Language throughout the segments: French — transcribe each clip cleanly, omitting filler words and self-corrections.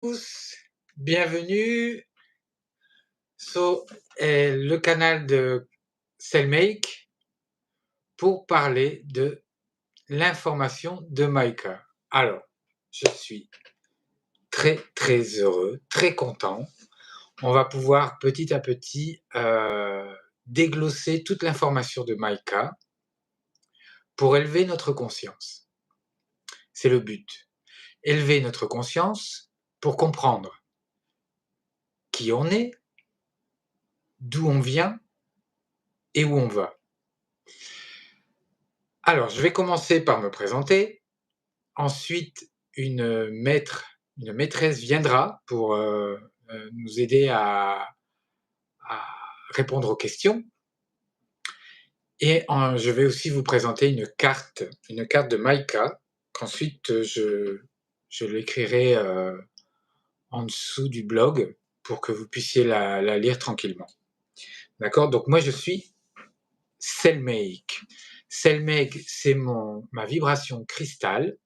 Tous, bienvenue sur le canal de Cellmake pour parler de l'information de Maïka. Alors, je suis très heureux, très content. On va pouvoir petit à petit déglosser toute l'information de Maïka pour élever notre conscience. C'est le but. Élever notre conscience pour comprendre qui on est, d'où on vient et où on va. Alors, je vais commencer par me présenter. Ensuite, une maîtresse viendra pour nous aider à répondre aux questions. Et je vais aussi vous présenter une carte de Maïka, qu'ensuite je l'écrirai en dessous du blog pour que vous puissiez la lire tranquillement. D'accord? Donc moi, je suis Cellmake. Cellmake, c'est ma vibration cristal.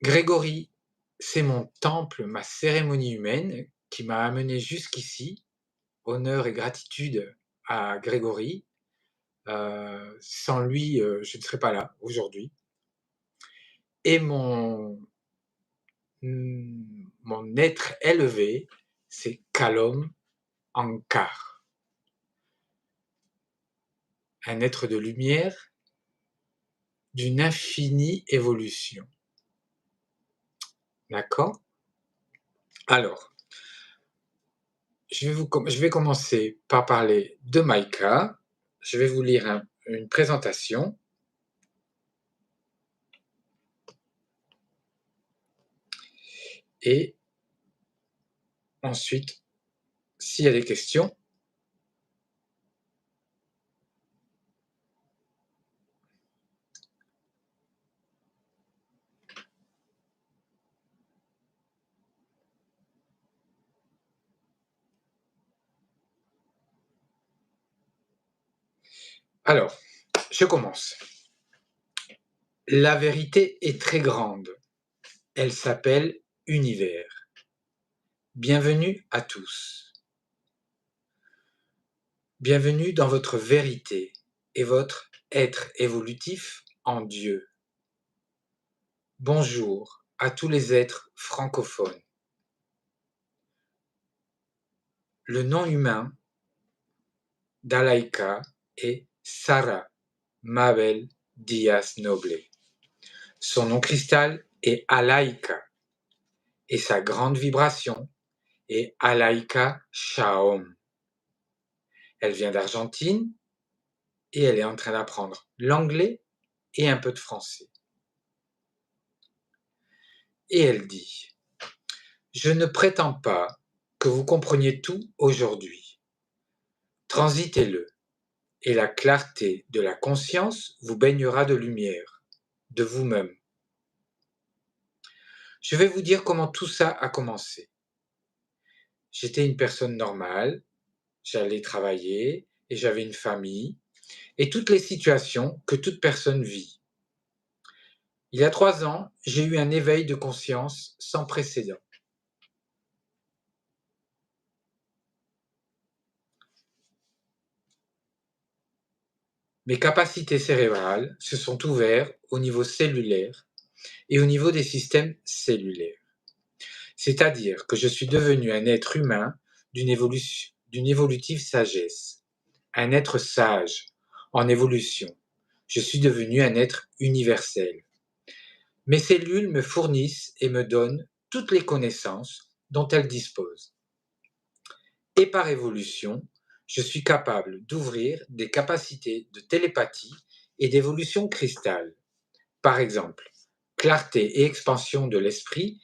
Grégory, c'est mon temple, ma cérémonie humaine qui m'a amené jusqu'ici. Honneur et gratitude à Grégory. Sans lui, je ne serais pas là aujourd'hui. Et mon être élevé, c'est Kalom Ankar. Un être de lumière d'une infinie évolution. D'accord? Alors, je vais commencer par parler de Maïka. Je vais vous lire une présentation. Et ensuite, s'il y a des questions, alors, je commence. La vérité est très grande. Elle s'appelle univers. Bienvenue à tous. Bienvenue dans votre vérité et votre être évolutif en Dieu. Bonjour à tous les êtres francophones. Le nom humain d'Alaïka est Sarah Mabel Diaz Noble. Son nom cristal est Alaïka et sa grande vibration est Alaïka Shaom. Elle vient d'Argentine et elle est en train d'apprendre l'anglais et un peu de français. Et elle dit: je ne prétends pas que vous compreniez tout aujourd'hui. Transitez-le et la clarté de la conscience vous baignera de lumière, de vous-même. Je vais vous dire comment tout ça a commencé. J'étais une personne normale, j'allais travailler et j'avais une famille et toutes les situations que toute personne vit. Il y a 3 ans, j'ai eu un éveil de conscience sans précédent. Mes capacités cérébrales se sont ouvertes au niveau cellulaire et au niveau des systèmes cellulaires. C'est-à-dire que je suis devenu un être humain d'une évolutive sagesse, un être sage en évolution. Je suis devenu un être universel. Mes cellules me fournissent et me donnent toutes les connaissances dont elles disposent. Et par évolution, je suis capable d'ouvrir des capacités de télépathie et d'évolution cristal. Par exemple, clarté et expansion de l'esprit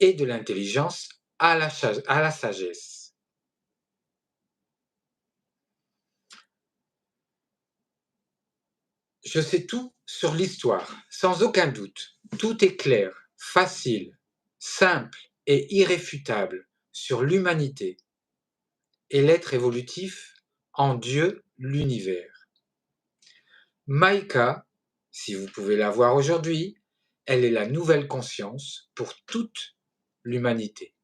et de l'intelligence à la sagesse. Je sais tout sur l'histoire, sans aucun doute. Tout est clair, facile, simple et irréfutable sur l'humanité et l'être évolutif en Dieu, l'univers. Maïka, si vous pouvez la voir aujourd'hui, elle est la nouvelle conscience pour toute l'humanité.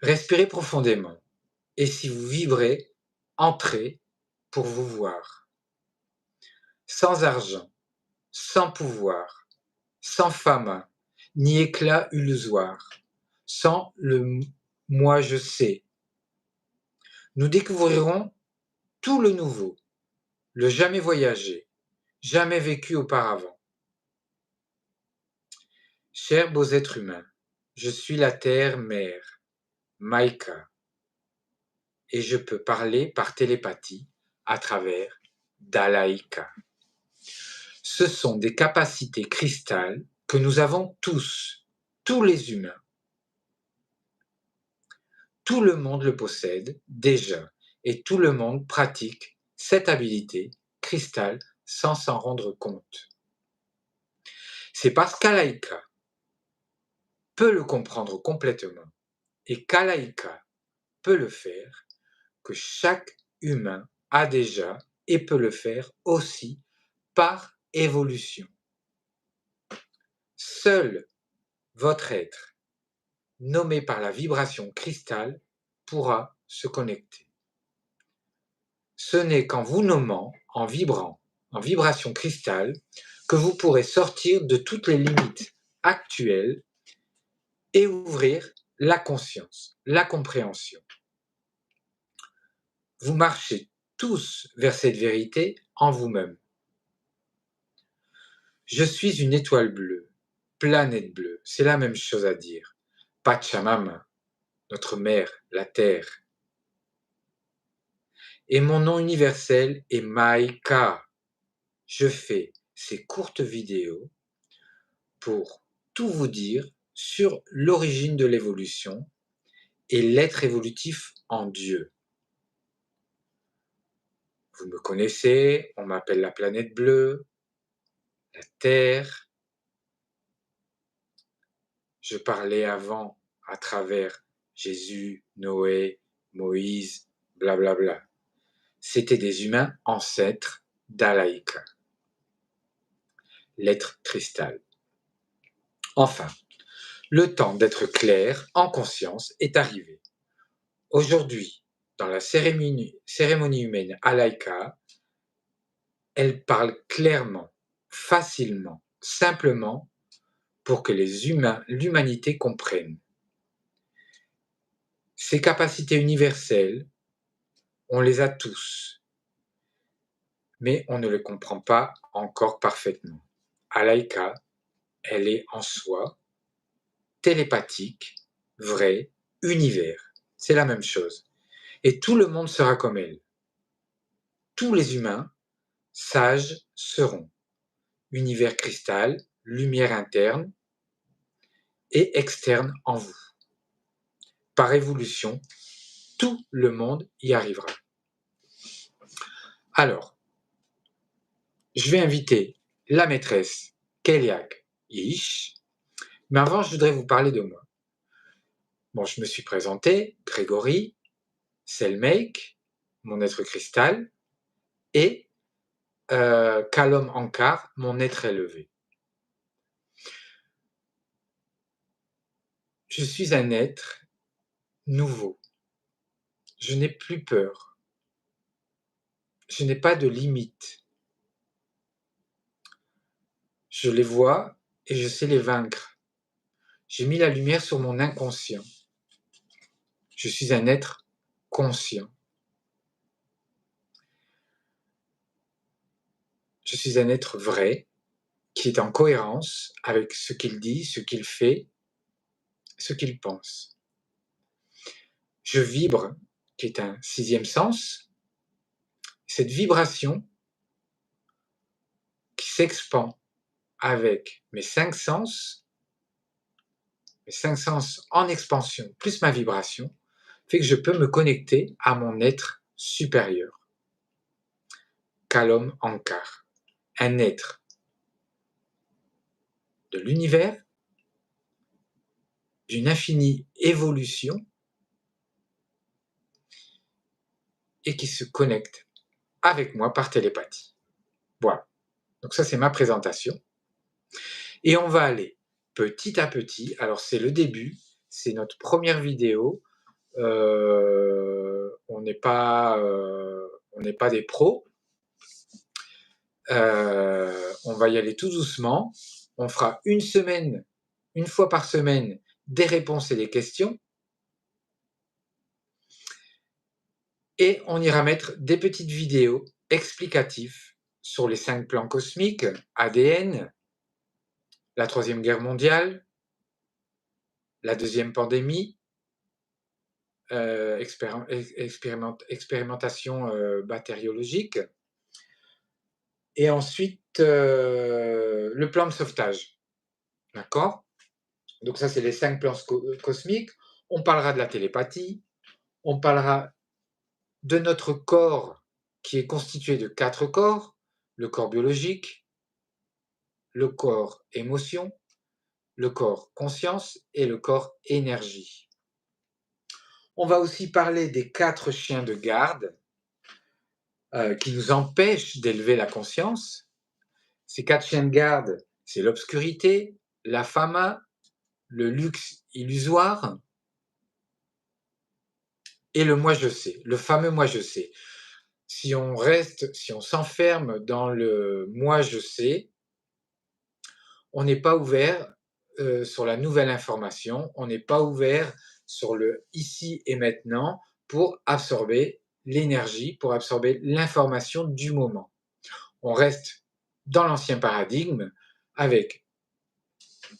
Respirez profondément et si vous vibrez, entrez pour vous voir. Sans argent, sans pouvoir, sans fama, ni éclat illusoire, sans le moi je sais. Nous découvrirons tout le nouveau, le jamais voyagé, jamais vécu auparavant. Chers beaux êtres humains, je suis la terre-mère, Maïka, et je peux parler par télépathie à travers Dalaïka. Ce sont des capacités cristal que nous avons tous les humains. Tout le monde le possède déjà et tout le monde pratique cette habilité cristal sans s'en rendre compte. C'est parce qu'Alaïka peut le comprendre complètement et qu'Alaïka peut le faire que chaque humain a déjà et peut le faire aussi par évolution. Seul votre être, nommé par la vibration cristal, pourra se connecter. Ce n'est qu'en vous nommant, en vibrant, en vibration cristal, que vous pourrez sortir de toutes les limites actuelles et ouvrir la conscience, la compréhension. Vous marchez tous vers cette vérité en vous-même. Je suis une étoile bleue, planète bleue, c'est la même chose à dire. Pachamama, notre mère, la terre. Et mon nom universel est Maïka. Je fais ces courtes vidéos pour tout vous dire sur l'origine de l'évolution et l'être évolutif en Dieu. Vous me connaissez, on m'appelle la planète bleue, la Terre. Je parlais avant à travers Jésus, Noé, Moïse, blablabla. C'était des humains ancêtres d'Alaïka, l'être cristal. Enfin, le temps d'être clair en conscience est arrivé. Aujourd'hui, dans la cérémonie humaine Alaïka, elle parle clairement, facilement, simplement pour que les humains, l'humanité comprenne. Ces capacités universelles, on les a tous, mais on ne les comprend pas encore parfaitement. Alaïka, elle est en soi, télépathique, vraie, univers. C'est la même chose. Et tout le monde sera comme elle. Tous les humains sages seront. Univers cristal, lumière interne et externe en vous. Par évolution, tout le monde y arrivera. Alors, je vais inviter la maîtresse Keliak Ish, mais avant, je voudrais vous parler de moi. Bon, je me suis présenté, Grégory, Selmeik, mon être cristal, et Kalom Ankar, mon être élevé. Je suis un être nouveau. Je n'ai plus peur. Je n'ai pas de limites. Je les vois et je sais les vaincre. J'ai mis la lumière sur mon inconscient. Je suis un être conscient. Je suis un être vrai qui est en cohérence avec ce qu'il dit, ce qu'il fait, ce qu'il pense. Je vibre, qui est un sixième sens. Cette vibration qui s'expand avec mes cinq sens en expansion, plus ma vibration, fait que je peux me connecter à mon être supérieur. Kalom Ankar, un être de l'univers, d'une infinie évolution et qui se connecte avec moi par télépathie. Donc ça, c'est ma présentation. Et on va aller petit à petit. Alors, c'est le début, c'est notre première vidéo. On n'est pas des pros. On va y aller tout doucement. On fera une fois par semaine, des réponses et des questions. Et on ira mettre des petites vidéos explicatives sur les 5 plans cosmiques, ADN, la Troisième Guerre mondiale, la deuxième pandémie, expérimentation bactériologique, et ensuite le plan de sauvetage. D'accord? Donc ça, c'est les 5 plans cosmiques. On parlera de la télépathie, on parlera de notre corps qui est constitué de 4 corps, le corps biologique, le corps émotion, le corps conscience et le corps énergie. On va aussi parler des 4 chiens de garde qui nous empêchent d'élever la conscience. Ces 4 chiens de garde, c'est l'obscurité, la fama, le luxe illusoire et le moi je sais, le fameux moi je sais. Si on s'enferme dans le moi je sais, on n'est pas ouvert sur la nouvelle information, on n'est pas ouvert sur le ici et maintenant pour absorber l'énergie, pour absorber l'information du moment. On reste dans l'ancien paradigme avec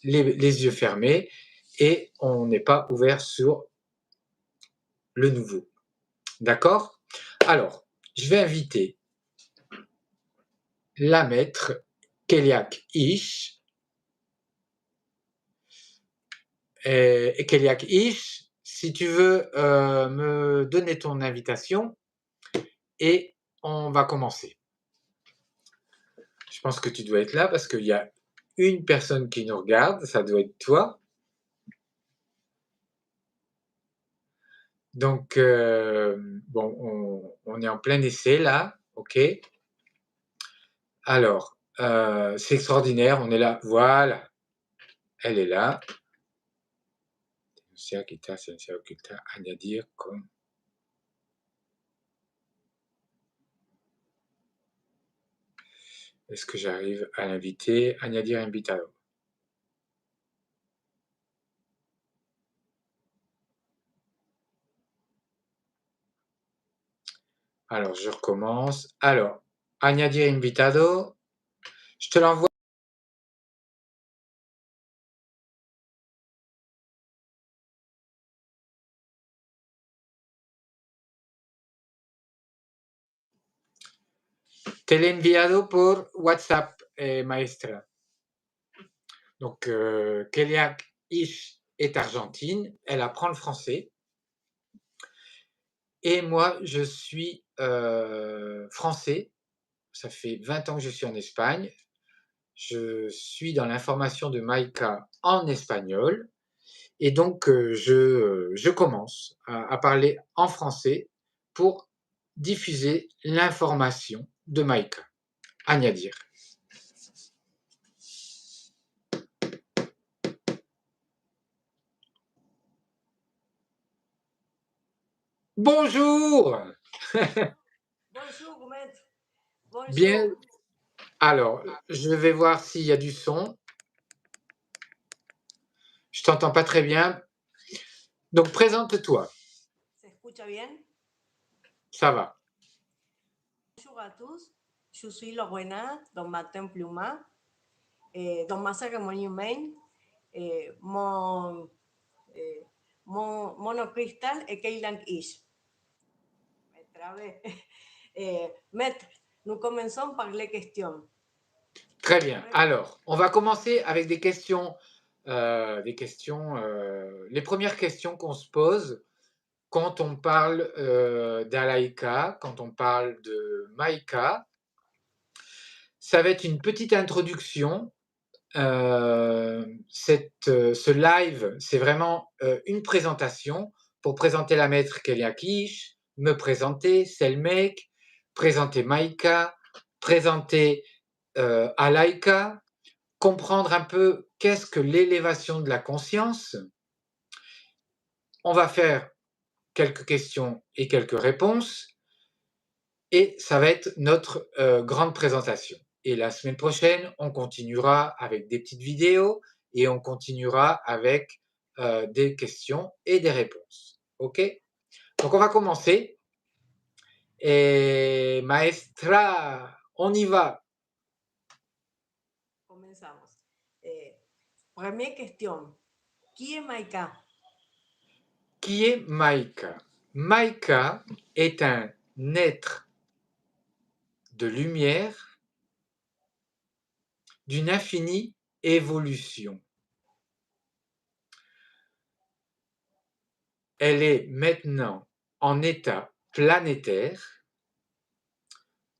les yeux fermés et on n'est pas ouvert sur le nouveau. D'accord? Alors, je vais inviter la maître Keliak Ish. Et Keliak Ish, si tu veux me donner ton invitation et on va commencer. Je pense que tu dois être là parce qu'il y a une personne qui nous regarde, ça doit être toi. Donc, bon, on est en plein essai là, ok. Alors, c'est extraordinaire, on est là, voilà, elle est là. Est-ce que j'arrive à l'inviter? Añadir invitado. Alors, je recommence. Alors, añadir invitado, je te l'envoie. Te l'ai enviado por WhatsApp, maestra. Donc, Keliak Ish est argentine, elle apprend le français. Et moi, je suis français. Ça fait 20 ans que je suis en Espagne. Je suis dans l'information de Maïka en espagnol. Et donc, je commence à parler en français pour diffuser l'information de Maïka. Añadir. Bonjour. Bonjour, maître. Bonjour. Bien. Alors, je vais voir s'il y a du son. Je t'entends pas très bien. Donc, présente-toi. ¿Se escucha bien? Ça va. Bonjour à tous. Je suis Lorena, dans Matin Pluma, dans ma cérémonie humaine. Mon monocristal est Keilang Ish. Maître, nous commençons par les questions. Très bien. Alors, on va commencer avec des questions. Les premières questions qu'on se pose quand on parle d'Alaïka, quand on parle de Maïka. Ça va être une petite introduction. Ce live, c'est vraiment une présentation pour présenter la maître Keliak Ish, me présenter, Selmek, présenter Maïka, présenter Alaïka, comprendre un peu qu'est-ce que l'élévation de la conscience. On va faire quelques questions et quelques réponses et ça va être notre grande présentation. Et la semaine prochaine, on continuera avec des petites vidéos et on continuera avec des questions et des réponses. OK? Donc, on va commencer. Et maestra, on y va. Comenzamos. Première question. Qui est Maïka? Qui est Maïka? Maïka est un être de lumière d'une infinie évolution. Elle est maintenant en état planétaire.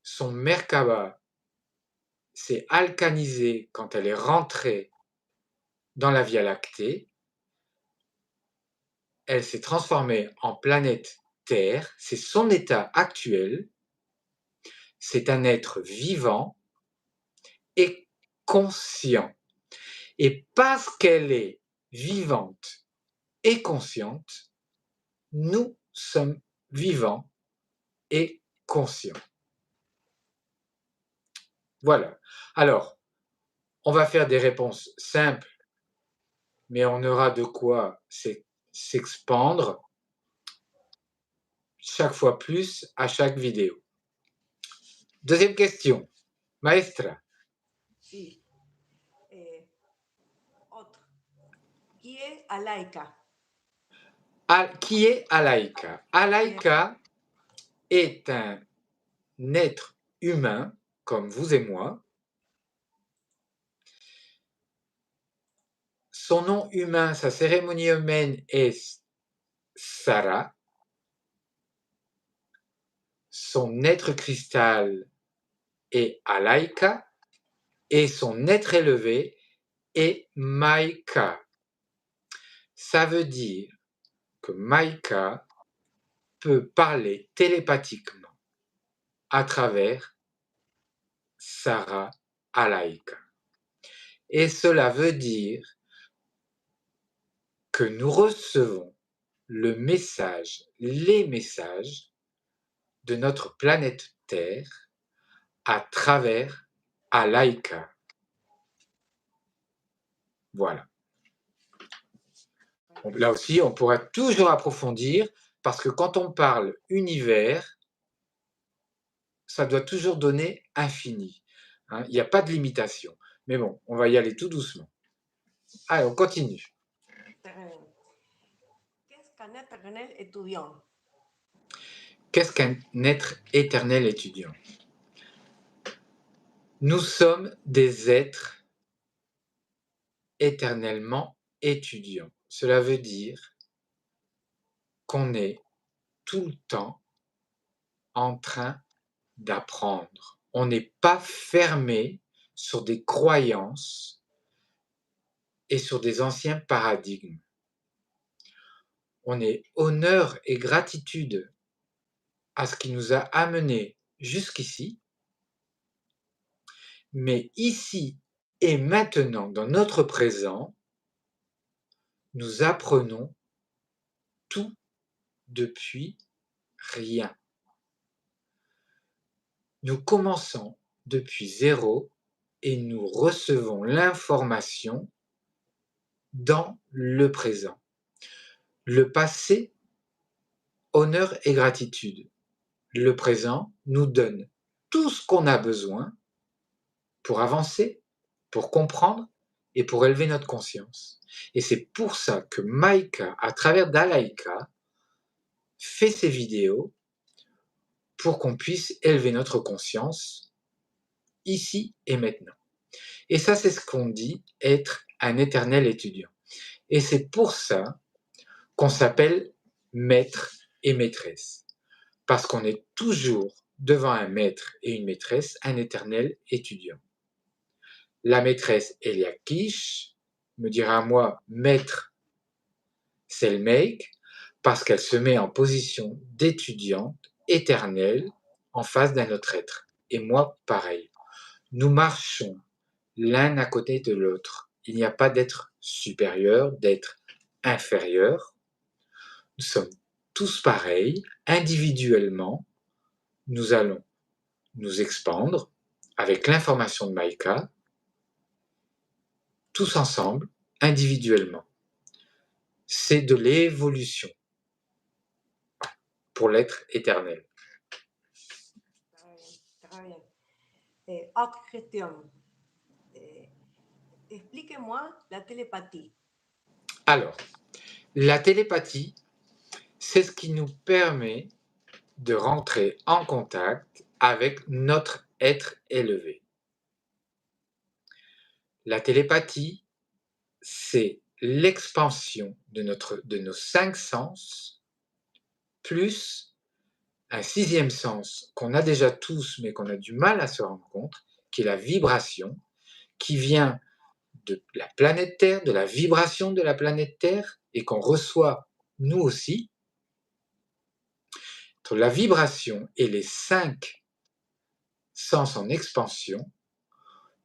Son Merkaba s'est alcanisé quand elle est rentrée dans la Via Lactée. Elle s'est transformée en planète Terre. C'est son état actuel. C'est un être vivant et conscient. Et parce qu'elle est vivante et consciente, nous sommes vivants et conscients. Voilà. Alors, on va faire des réponses simples, mais on aura de quoi s'expandre chaque fois plus à chaque vidéo. Deuxième question. Maestra. Sí. Autre. Qui est Alaïka? Qui est Alaïka? Alaïka est un être humain, comme vous et moi. Son nom humain, sa cérémonie humaine est Sarah. Son être cristal est Alaïka. Et son être élevé est Maïka. Ça veut dire que Maïka peut parler télépathiquement à travers Sarah Alaïka. Et cela veut dire que nous recevons le message, les messages de notre planète Terre à travers Alaïka. Voilà. Là aussi, on pourra toujours approfondir parce que quand on parle univers, ça doit toujours donner infini. Hein, il n'y a pas de limitation. Mais bon, on va y aller tout doucement. Allez, on continue. Qu'est-ce qu'un éternel étudiant? Qu'est-ce qu'un être éternel étudiant? Nous sommes des êtres éternellement étudiants. Cela veut dire qu'on est tout le temps en train d'apprendre. On n'est pas fermé sur des croyances et sur des anciens paradigmes. On est honneur et gratitude à ce qui nous a amenés jusqu'ici, mais ici et maintenant, dans notre présent, nous apprenons tout depuis rien. Nous commençons depuis zéro et nous recevons l'information dans le présent. Le passé, honneur et gratitude. Le présent nous donne tout ce qu'on a besoin pour avancer, pour comprendre et pour élever notre conscience. Et c'est pour ça que Maïka, à travers d'Alaïka, fait ces vidéos pour qu'on puisse élever notre conscience ici et maintenant. Et ça, c'est ce qu'on dit être un éternel étudiant. Et c'est pour ça qu'on s'appelle maître et maîtresse. Parce qu'on est toujours devant un maître et une maîtresse, un éternel étudiant. La maîtresse Eliakish me dira à moi, maître, c'est le make, parce qu'elle se met en position d'étudiante éternelle en face d'un autre être. Et moi, pareil. Nous marchons l'un à côté de l'autre. Il n'y a pas d'être supérieur, d'être inférieur. Nous sommes tous pareils, individuellement. Nous allons nous expandre avec l'information de Maïka, tous ensemble, individuellement. C'est de l'évolution pour l'être éternel. Très bien. Autre question. Expliquez-moi la télépathie. Alors, la télépathie, c'est ce qui nous permet de rentrer en contact avec notre être élevé. La télépathie, c'est l'expansion de nos 5 sens, plus un 6e sens qu'on a déjà tous, mais qu'on a du mal à se rendre compte, qui est la vibration, qui vient de la planète Terre, de la vibration de la planète Terre, et qu'on reçoit nous aussi. Entre la vibration et les 5 sens en expansion,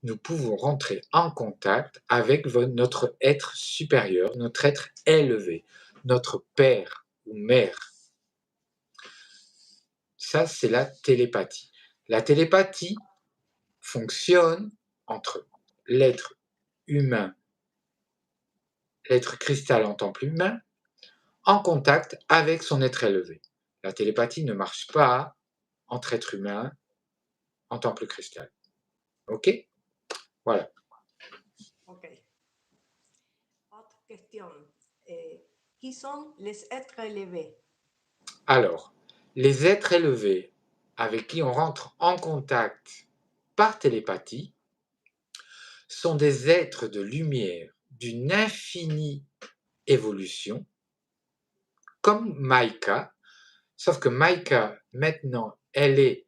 nous pouvons rentrer en contact avec notre être supérieur, notre être élevé, notre père ou mère. Ça, c'est la télépathie. La télépathie fonctionne entre l'être humain, l'être cristal en temple humain, en contact avec son être élevé. La télépathie ne marche pas entre êtres humains en temple cristal. OK? Voilà. Ok. Autre question. Qui sont les êtres élevés? Alors, les êtres élevés avec qui on rentre en contact par télépathie sont des êtres de lumière d'une infinie évolution, comme Maïka, sauf que Maïka, maintenant, elle est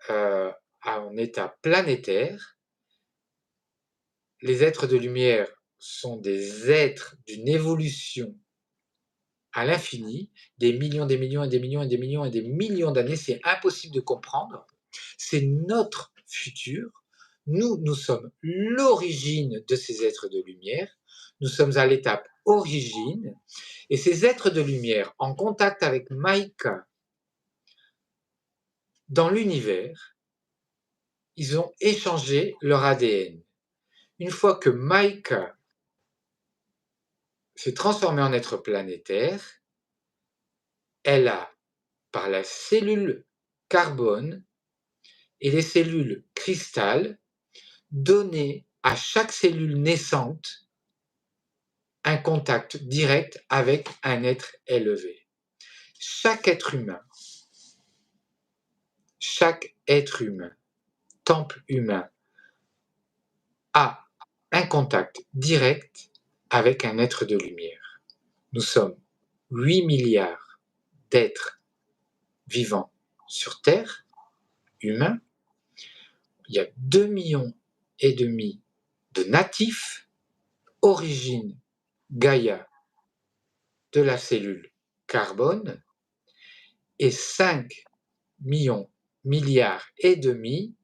en état planétaire. Les êtres de lumière sont des êtres d'une évolution à l'infini, des millions, des millions et des millions et des millions et des millions d'années. C'est impossible de comprendre. C'est notre futur. Nous sommes l'origine de ces êtres de lumière. Nous sommes à l'étape origine. Et ces êtres de lumière, en contact avec Maïka dans l'univers, ils ont échangé leur ADN. Une fois que Maïka s'est transformée en être planétaire, elle a, par la cellule carbone et les cellules cristal, donné à chaque cellule naissante un contact direct avec un être élevé. Chaque être humain, temple humain, a un contact direct avec un être de lumière. Nous sommes 8 milliards d'êtres vivants sur Terre, humains. Il y a 2,5 millions de natifs, origine Gaïa de la cellule carbone, et 5 milliards et demi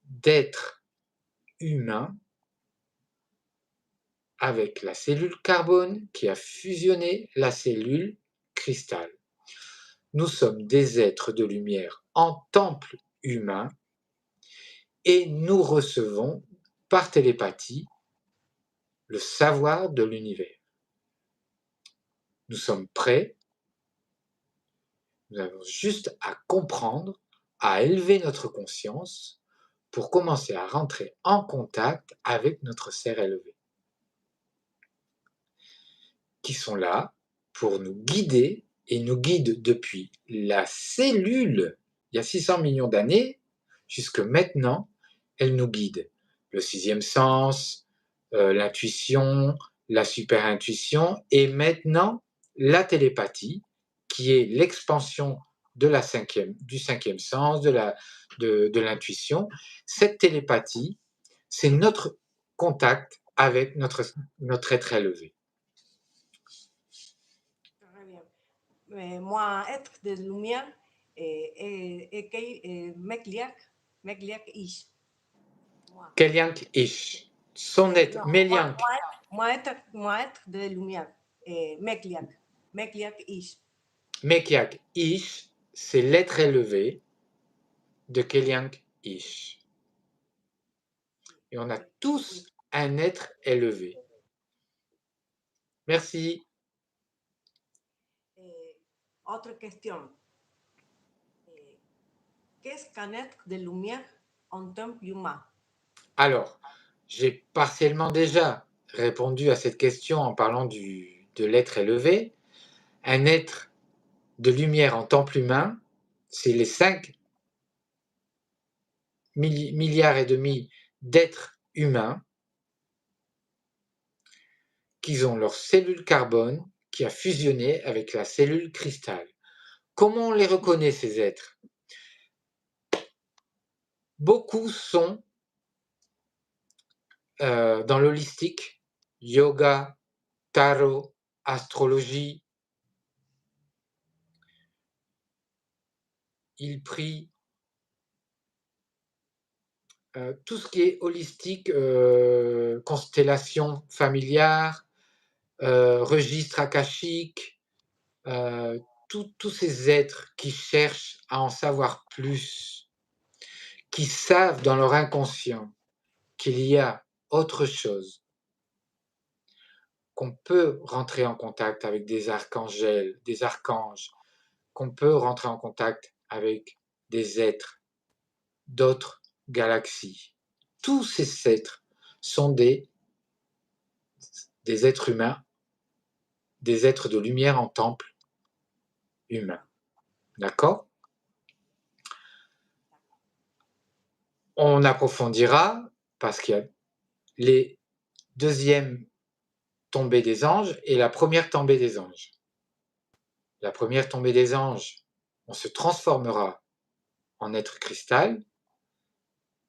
d'êtres humains avec la cellule carbone qui a fusionné la cellule cristal. Nous sommes des êtres de lumière en temple humain et nous recevons par télépathie le savoir de l'univers. Nous sommes prêts, nous avons juste à comprendre, à élever notre conscience pour commencer à rentrer en contact avec notre ser élevé, qui sont là pour nous guider et nous guident depuis la cellule, il y a 600 millions d'années, jusque maintenant, elles nous guident. Le 6e sens, l'intuition, la super-intuition et maintenant la télépathie, qui est l'expansion du 5e sens, de l'intuition. Cette télépathie, c'est notre contact avec notre être élevé. Très bien. Moi, être de lumière, Megliak Ish. moi. Keliank Ish. Son être, Non, Meliank. moi être de lumière. Mekliak. Mekliak Ish. Mekiak Ish, c'est l'être élevé de Keliank Ish. Et on a tous un être élevé. Merci. Autre question. Qu'est-ce qu'un être de lumière en temps humain? Alors, j'ai partiellement déjà répondu à cette question en parlant de l'être élevé. Un être de lumière en temple humain, c'est les 5 milliards et demi d'êtres humains qui ont leur cellule carbone qui a fusionné avec la cellule cristal. Comment on les reconnaît, ces êtres? Beaucoup sont dans l'holistique, yoga, tarot, astrologie. Ils prient. Tout ce qui est holistique, constellation familiare, registre akashique, tous ces êtres qui cherchent à en savoir plus, qui savent dans leur inconscient qu'il y a autre chose, qu'on peut rentrer en contact avec des archangels, des archanges, qu'on peut rentrer en contact avec des êtres d'autres galaxies. Tous ces êtres sont des êtres humains, des êtres de lumière en temple humain. D'accord? On approfondira parce qu'il y a les deuxièmes tombées des anges et la première tombée des anges. La première tombée des anges, on se transformera en être cristal.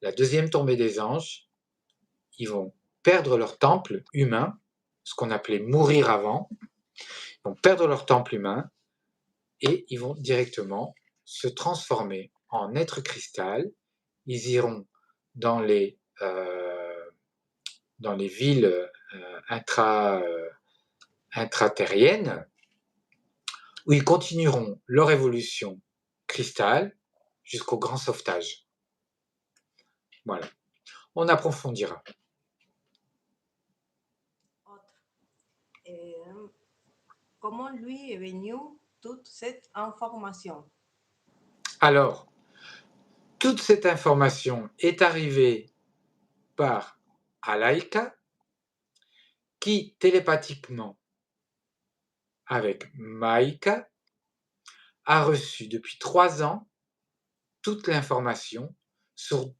La deuxième tombée des anges, ils vont perdre leur temple humain, ce qu'on appelait mourir avant. Ils vont perdre leur temple humain et ils vont directement se transformer en être cristal. Ils iront dans les villes intraterriennes où ils continueront leur évolution cristal jusqu'au grand sauvetage. Voilà. On approfondira. Comment lui est venue toute cette information? Alors, toute cette information est arrivée par Alaïka, qui télépathiquement, avec Maïka, a reçu depuis 3 ans toute l'information sur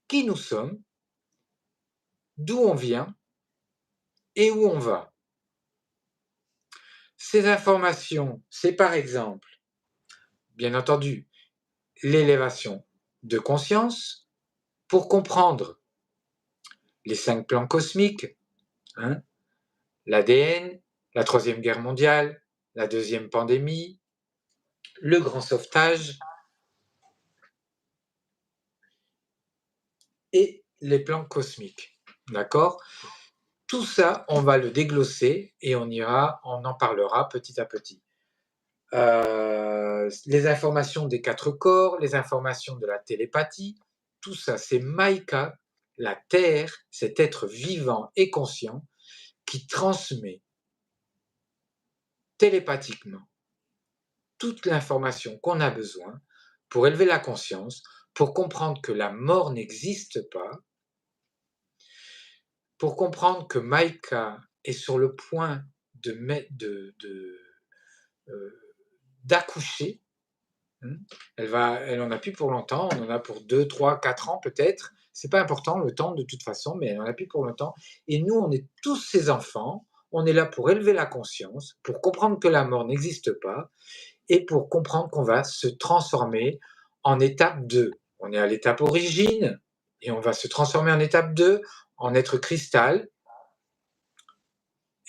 qui nous sommes, d'où on vient et où on va. Ces informations, c'est par exemple, bien entendu, l'élévation de conscience pour comprendre les 5 plans cosmiques, hein, l'ADN, la Troisième Guerre mondiale, la deuxième pandémie, le grand sauvetage et les plans cosmiques. D'accord? Tout ça, on va le déglosser et on en parlera petit à petit. Les informations des 4 corps, les informations de la télépathie, tout ça, c'est Maïka, la Terre, cet être vivant et conscient qui transmet télépathiquement toute l'information qu'on a besoin pour élever la conscience, pour comprendre que la mort n'existe pas, pour comprendre que Maïka est sur le point d'accoucher. Elle en a plus pour longtemps, on en a pour 2, 3, 4 ans peut-être. C'est pas important le temps de toute façon, mais elle en a plus pour longtemps. Et nous, on est tous ses enfants. On est là pour élever la conscience, pour comprendre que la mort n'existe pas et pour comprendre qu'on va se transformer en étape 2. On est à l'étape origine et on va se transformer en étape 2, en être cristal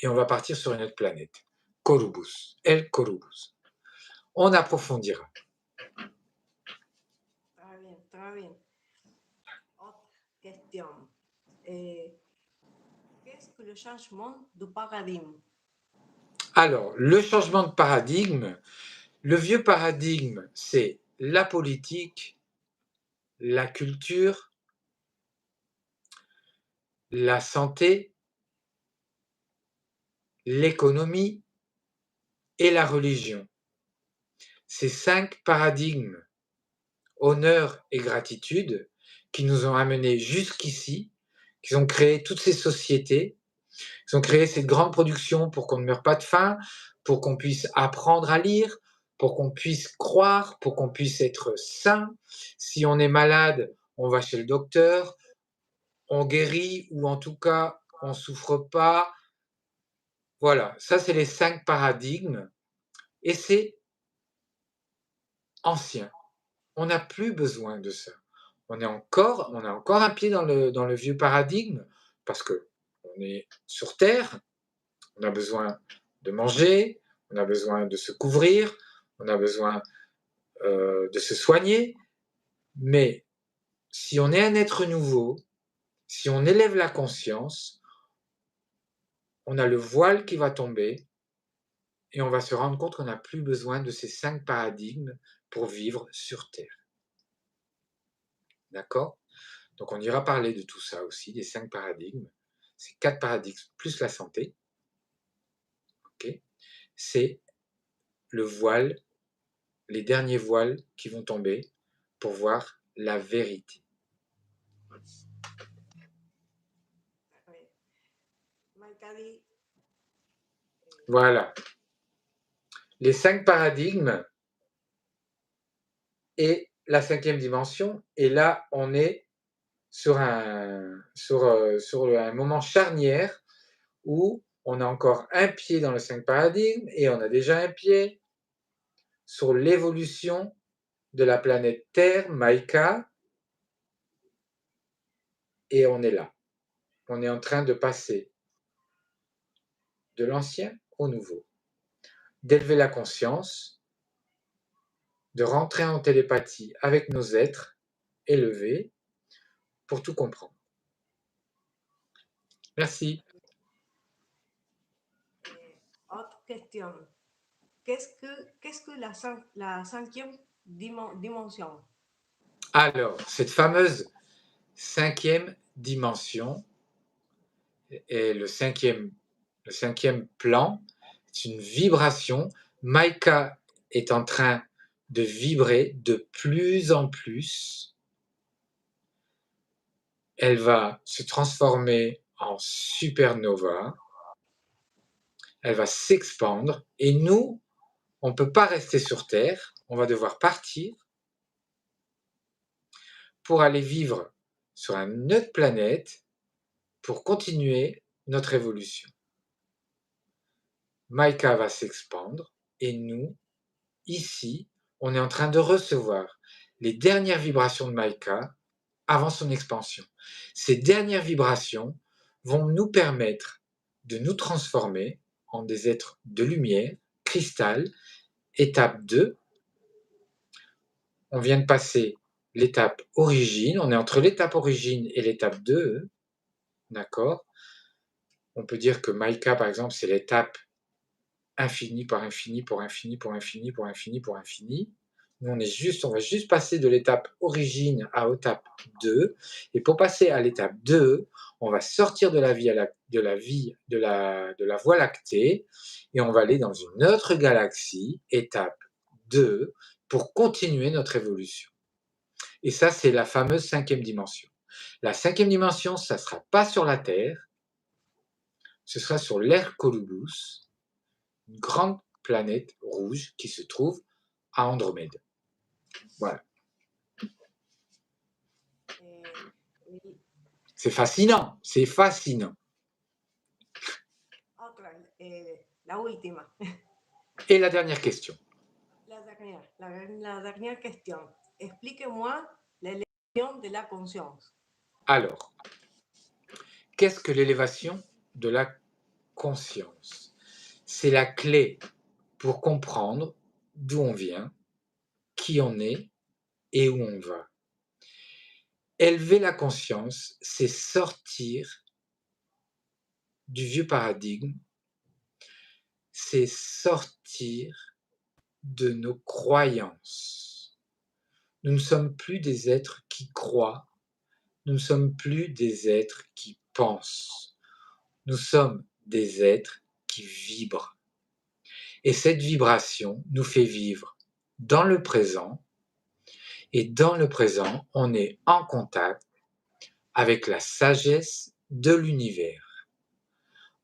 et on va partir sur une autre planète. Corubus, El Corubus. On approfondira. Très bien, très bien. Autre question. question. Qu'est-ce que le changement de paradigme? Alors, le changement de paradigme, le vieux paradigme, c'est la politique, la culture, la santé, l'économie et la religion. Ces 5 paradigmes, honneur et gratitude, qui nous ont amenés jusqu'ici, qui ont créé toutes ces sociétés, qui ont créé cette grande production pour qu'on ne meure pas de faim, pour qu'on puisse apprendre à lire, pour qu'on puisse croire, pour qu'on puisse être sain. Si on est malade, on va chez le docteur, on guérit ou en tout cas, on souffre pas. Voilà, ça c'est les 5 paradigmes et c'est ancien. On n'a plus besoin de ça. On a encore un pied dans le vieux paradigme parce qu'on est sur terre, on a besoin de manger, on a besoin de se couvrir, on a besoin de se soigner. Mais si on est un être nouveau, si on élève la conscience, on a le voile qui va tomber et on va se rendre compte qu'on n'a plus besoin de ces 5 paradigmes pour vivre sur Terre. D'accord? Donc on ira parler de tout ça aussi, des 5 paradigmes. Ces 4 paradigmes plus la santé. Okay, c'est le voile, les derniers voiles qui vont tomber pour voir la vérité. Voilà. Les 5 paradigmes et la 5e dimension. Et là, on est sur un moment charnière où on a encore un pied dans le 5 paradigmes et on a déjà un pied sur l'évolution de la planète Terre, Maïka, et on est là. On est en train de passer de l'ancien au nouveau, d'élever la conscience, de rentrer en télépathie avec nos êtres élevés pour tout comprendre. Merci. Autre question. Qu'est-ce que la 5e dimension? Alors, cette fameuse 5e dimension et le cinquième plan, c'est une vibration. Maïka est en train de vibrer de plus en plus. Elle va se transformer en supernova. Elle va s'expandre et nous, on ne peut pas rester sur Terre. On va devoir partir pour aller vivre sur une autre planète pour continuer notre évolution. Maïka va s'expandre et nous, ici, on est en train de recevoir les dernières vibrations de Maïka avant son expansion. Ces dernières vibrations vont nous permettre de nous transformer en des êtres de lumière, cristal, étape 2. On vient de passer l'étape origine, on est entre l'étape origine et l'étape 2, d'accord? On peut dire que Maïka, par exemple, c'est l'étape infini par infini, pour infini, pour infini, pour infini, pour infini. Nous, on va juste passer de l'étape origine à l'étape 2. Et pour passer à l'étape 2, on va sortir de la Voie lactée et on va aller dans une autre galaxie, étape 2, pour continuer notre évolution. Et ça, c'est la fameuse 5e dimension. La 5e dimension, ça ne sera pas sur la Terre, ce sera sur l'Hercolubus, une grande planète rouge qui se trouve à Andromède. Voilà. C'est fascinant, c'est fascinant. La última. Et la dernière question. La dernière question. Expliquez-moi l'élévation de la conscience. Alors, qu'est-ce que l'élévation de la conscience? C'est la clé pour comprendre d'où on vient, qui on est et où on va. Élever la conscience, c'est sortir du vieux paradigme, c'est sortir de nos croyances. Nous ne sommes plus des êtres qui croient, nous ne sommes plus des êtres qui pensent, nous sommes des êtres qui vibrent. Et cette vibration nous fait vivre dans le présent, et dans le présent, on est en contact avec la sagesse de l'univers.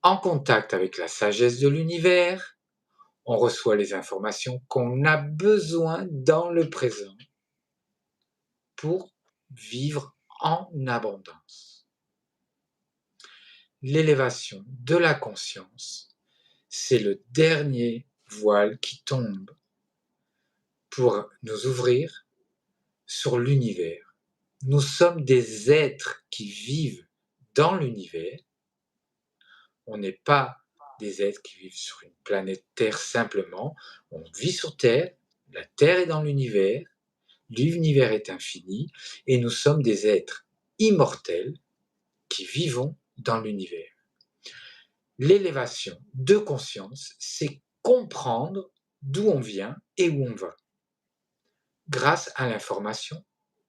En contact avec la sagesse de l'univers, on reçoit les informations qu'on a besoin dans le présent pour vivre en abondance. L'élévation de la conscience, c'est le dernier voile qui tombe pour nous ouvrir sur l'univers. Nous sommes des êtres qui vivent dans l'univers. On n'est pas des êtres qui vivent sur une planète Terre simplement. On vit sur Terre, la Terre est dans l'univers est infini et nous sommes des êtres immortels qui vivons dans l'univers. L'élévation de conscience, c'est comprendre d'où on vient et où on va, grâce à l'information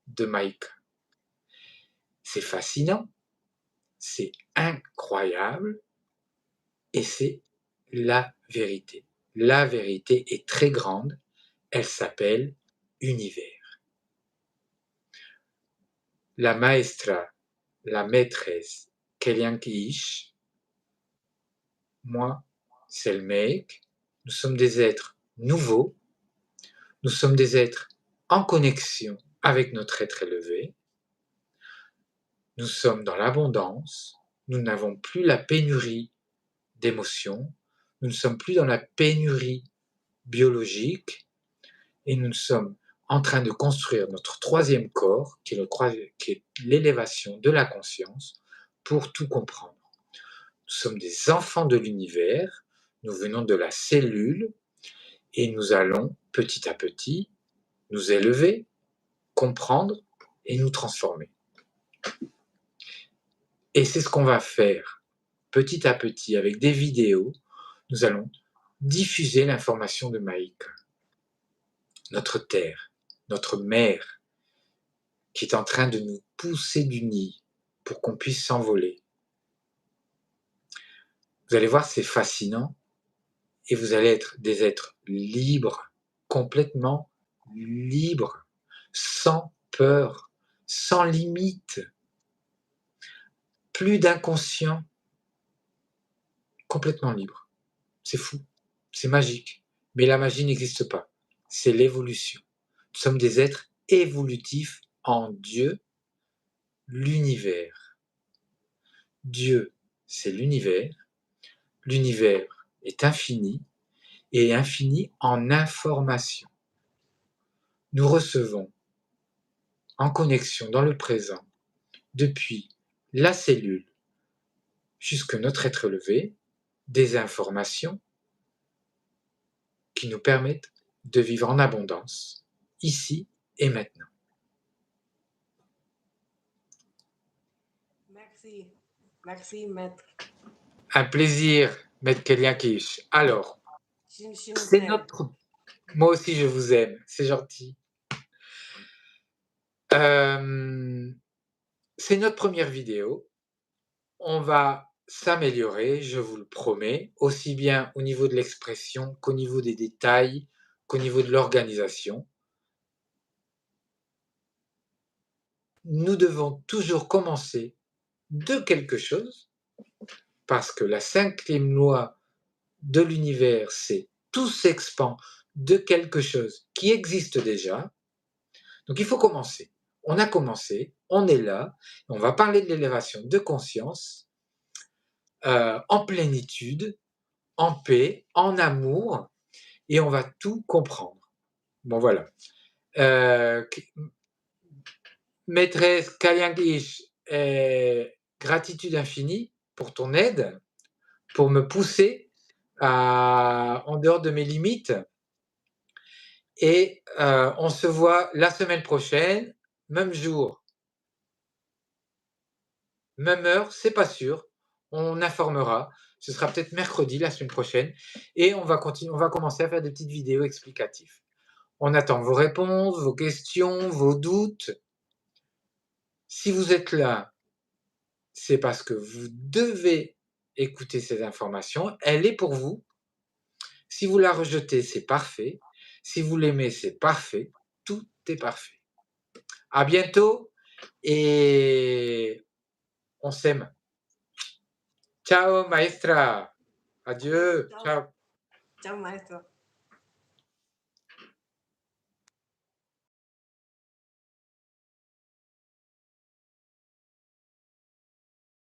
de Maïka. C'est fascinant, c'est incroyable et c'est la vérité. La vérité est très grande, elle s'appelle univers. La maestra, la maîtresse Kellyanne-Ish, moi, c'est le mec, nous sommes des êtres nouveaux, nous sommes des êtres en connexion avec notre être élevé, nous sommes dans l'abondance, nous n'avons plus la pénurie d'émotions, nous ne sommes plus dans la pénurie biologique et nous sommes en train de construire notre troisième corps, qui est l'élévation de la conscience, pour tout comprendre. Nous sommes des enfants de l'univers, nous venons de la cellule et nous allons petit à petit nous élever, comprendre et nous transformer. Et c'est ce qu'on va faire petit à petit avec des vidéos. Nous allons diffuser l'information de Maïka, notre terre, notre mère, qui est en train de nous pousser du nid pour qu'on puisse s'envoler. Vous allez voir, c'est fascinant et vous allez être des êtres libres, complètement libres, sans peur, sans limite, plus d'inconscient, complètement libre. C'est fou, c'est magique, mais la magie n'existe pas, c'est l'évolution. Nous sommes des êtres évolutifs en Dieu, l'univers. Dieu, c'est l'univers est infini et infini en information. Nous recevons en connexion dans le présent, depuis la cellule jusque notre être élevé, des informations qui nous permettent de vivre en abondance, ici et maintenant. Merci. Merci, maître. Un plaisir, Maître Kellyanne-Ish. Alors, Je nous c'est aime. notre... Moi aussi, je vous aime, c'est gentil. C'est notre première vidéo. On va s'améliorer, je vous le promets, aussi bien au niveau de l'expression qu'au niveau des détails, qu'au niveau de l'organisation. Nous devons toujours commencer de quelque chose, parce que la cinquième loi de l'univers, c'est tout s'expand de quelque chose qui existe déjà. Donc il faut commencer. On a commencé, on est là, on va parler de l'élévation de conscience en plénitude, en paix, en amour, et on va tout comprendre. Bon, voilà. Maîtresse Kellyanne-Ish, gratitude infinie pour ton aide, pour me pousser en dehors de mes limites. Et on se voit la semaine prochaine, même jour, même heure, c'est pas sûr. On informera. Ce sera peut-être mercredi la semaine prochaine et on va commencer à faire des petites vidéos explicatives. On attend vos réponses, vos questions, vos doutes. Si vous êtes là, c'est parce que vous devez écouter ces informations. Elle est pour vous. Si vous la rejetez, c'est parfait. Si vous l'aimez, c'est parfait. Tout est parfait. À bientôt et on s'aime. Ciao maestra. Adieu. Chao, Ciao. chao, maestro.